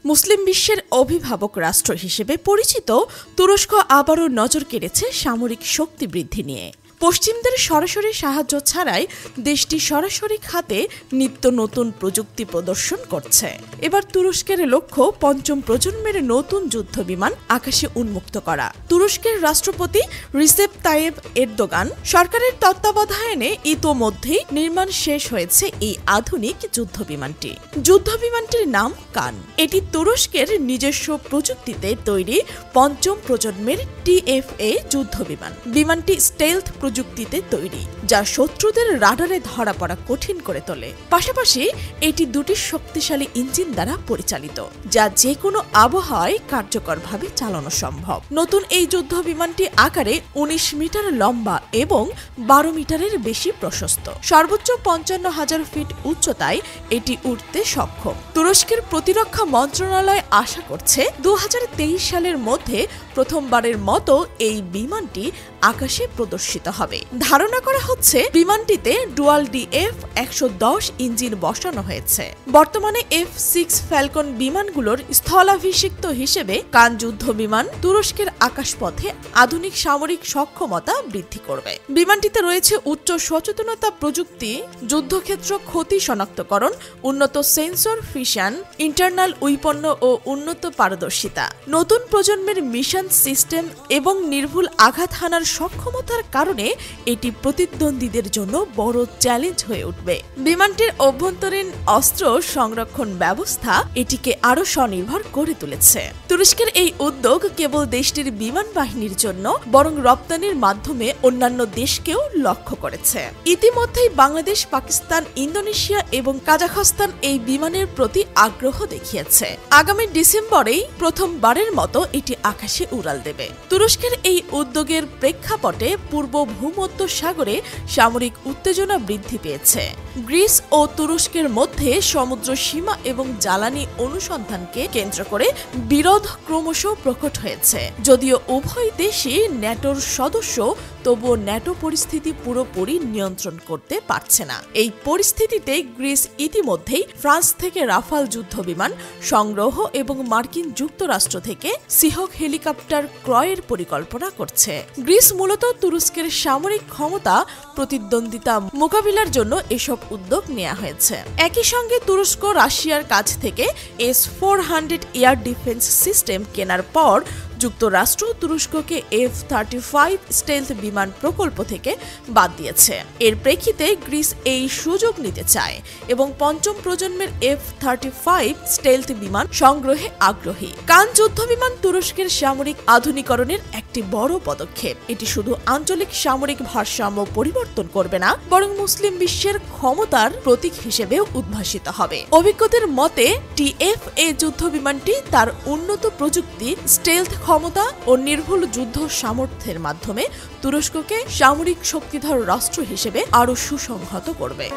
মুসলিম বিশ্বের অভিভাবক রাষ্ট্র হিসেবে পরিচিত তুরস্ক আবারও নজর কেড়েছে সামরিক শক্তি বৃদ্ধি নিয়ে। পশ্চিমদের সরাসরি সাহায্য ছাড়াই দেশটি সরাসরি খাতে নিত্য নতুন প্রযুক্তি প্রদর্শন করছে। এবার তুরস্কের লক্ষ্য পঞ্চম প্রজন্মের নতুন যুদ্ধ বিমান আকাশে উন্মুক্ত করা। তুরস্কের রাষ্ট্রপতি রিসেপ তাইয়েব এরদোগান সরকারের তত্ত্বাবধানে ইতোমধ্যেই নির্মাণ শেষ হয়েছে এই আধুনিক যুদ্ধ বিমানটি। যুদ্ধ বিমানটির নাম কান। এটি তুরস্কের নিজস্ব প্রযুক্তিতে তৈরি পঞ্চম প্রজন্মের TFA যুদ্ধ বিমান। বিমানটি স্টেলথ প্রযুক্তিতে তৈরি, যা শত্রুদের রাডারে ধরা পড়া কঠিন করে তোলে। পাশাপাশি এটি দুটি শক্তিশালী ইঞ্জিন দ্বারা পরিচালিত, যা যে কোনো আবহাওয়ায় কার্যকরভাবে চালানো সম্ভব। নতুন এই যুদ্ধ বিমানটি আকারে 19 মিটার লম্বা এবং 12 মিটারের বেশি প্রশস্ত। সর্বোচ্চ 55,000 ফিট উচ্চতায় এটি উঠতে সক্ষম। তুরস্কের প্রতিরক্ষা মন্ত্রণালয় আশা করছে 2023 সালের মধ্যে প্রথমবারের মতো এই বিমানটি আকাশে প্রদর্শিত হবে। ধারণা করা হচ্ছে বিমানটিতে ডুয়াল DF-110 ইঞ্জিন বসানো হয়েছে। বর্তমানে F-6 ফ্যালকন বিমানগুলোর স্থলাভিষিক্ত হিসেবে কান যুদ্ধ বিমান তুরস্কের আকাশপথে আধুনিক সামরিক সক্ষমতা বৃদ্ধি করবে। বিমানটিতে রয়েছে উচ্চ সচেতনতা প্রযুক্তি, যুদ্ধক্ষেত্র ক্ষতি শনাক্তকরণ, উন্নত সেন্সর ফিশন, ইন্টারনাল উইপন ও উন্নত পারদর্শিতা। নতুন প্রজন্মের মিশন সিস্টেম এবং নির্ভুল আঘাত হানার সক্ষমতার কারণে এটি প্রতিদ্বন্দ্বীদের জন্য বড় চ্যালেঞ্জ হয়ে উঠবে। বিমানটির অভ্যন্তরীণ অস্ত্র সংরক্ষণ ব্যবস্থা এটিকে আরও স্বনির্ভর করে তুলেছে। তুরস্কের এই উদ্যোগ কেবল দেশটির বিমান বাহিনীর জন্য বরং রপ্তানির মাধ্যমে অন্যান্য দেশকেও লক্ষ্য করেছে। ইতিমধ্যেই বাংলাদেশ, পাকিস্তান, ইন্দোনেশিয়া এবং কাজাখস্তান এই বিমানের প্রতি আগ্রহ দেখিয়েছে। আগামী ডিসেম্বরেই প্রথমবারের মতো এটি আকাশে উড়াল দেবে। তুরস্কের এই উদ্যোগের প্রেক্ষাপটে পূর্ব ভূমধ্য সাগরে সামরিক উত্তেজনা বৃদ্ধি পেয়েছে। গ্রিস ও তুরস্কের মধ্যে সমুদ্র সীমা এবং জ্বালানি অনুসন্ধানকে কেন্দ্র করে বিরোধ ক্রমশ প্রকট হয়েছে। যদিও উভয় দেশই ন্যাটোর সদস্য, তবুও ন্যাটো পরিস্থিতি পুরোপুরি নিয়ন্ত্রণ করতে পারছে না। এই পরিস্থিতিতে গ্রিস ইতিমধ্যেই ফ্রান্স থেকে রাফাল যুদ্ধ বিমান সংগ্রহ এবং মার্কিন যুক্তরাষ্ট্র থেকে সিহক হেলিকপ্টার ক্রয়ের পরিকল্পনা করছে। গ্রিস মূলত তুরস্কের সামরিক ক্ষমতা প্রতিদ্বন্দ্বিতা মোকাবিলার জন্য এসব উদ্যোগ নেওয়া হয়েছে। একই সঙ্গে তুরস্ক রাশিয়ার কাছ থেকে S-400 এয়ার ডিফেন্স সিস্টেম কেনার পর যুক্তরাষ্ট্র তুরস্ককে F-35 স্টেলথ বিমান প্রকল্প থেকে বাদ দিয়েছে। এর প্রেক্ষিতে গ্রিস এই সুযোগ নিতে চায় এবং পঞ্চম প্রজন্মের F-35 স্টেলথ বিমান সংগ্রহে আগ্রহী। কান যুদ্ধ বিমান তুরস্কের সামরিক আধুনিকরণের একটি বড় পদক্ষেপ। এটি শুধু আঞ্চলিক সামরিক ভারসাম্য পরিবর্তন করবে না, বরং মুসলিম বিশ্বের ক্ষমতার প্রতীক হিসেবেও উদ্ভাসিত হবে। অভিজ্ঞদের মতে TFA যুদ্ধ বিমানটি তার উন্নত প্রযুক্তি, স্টেলথ ক্ষমতা ও নির্ভুল যুদ্ধ সামর্থ্যের মাধ্যমে তুরস্ককে সামরিক শক্তিধর রাষ্ট্র হিসেবে আরও সুসংহত করবে।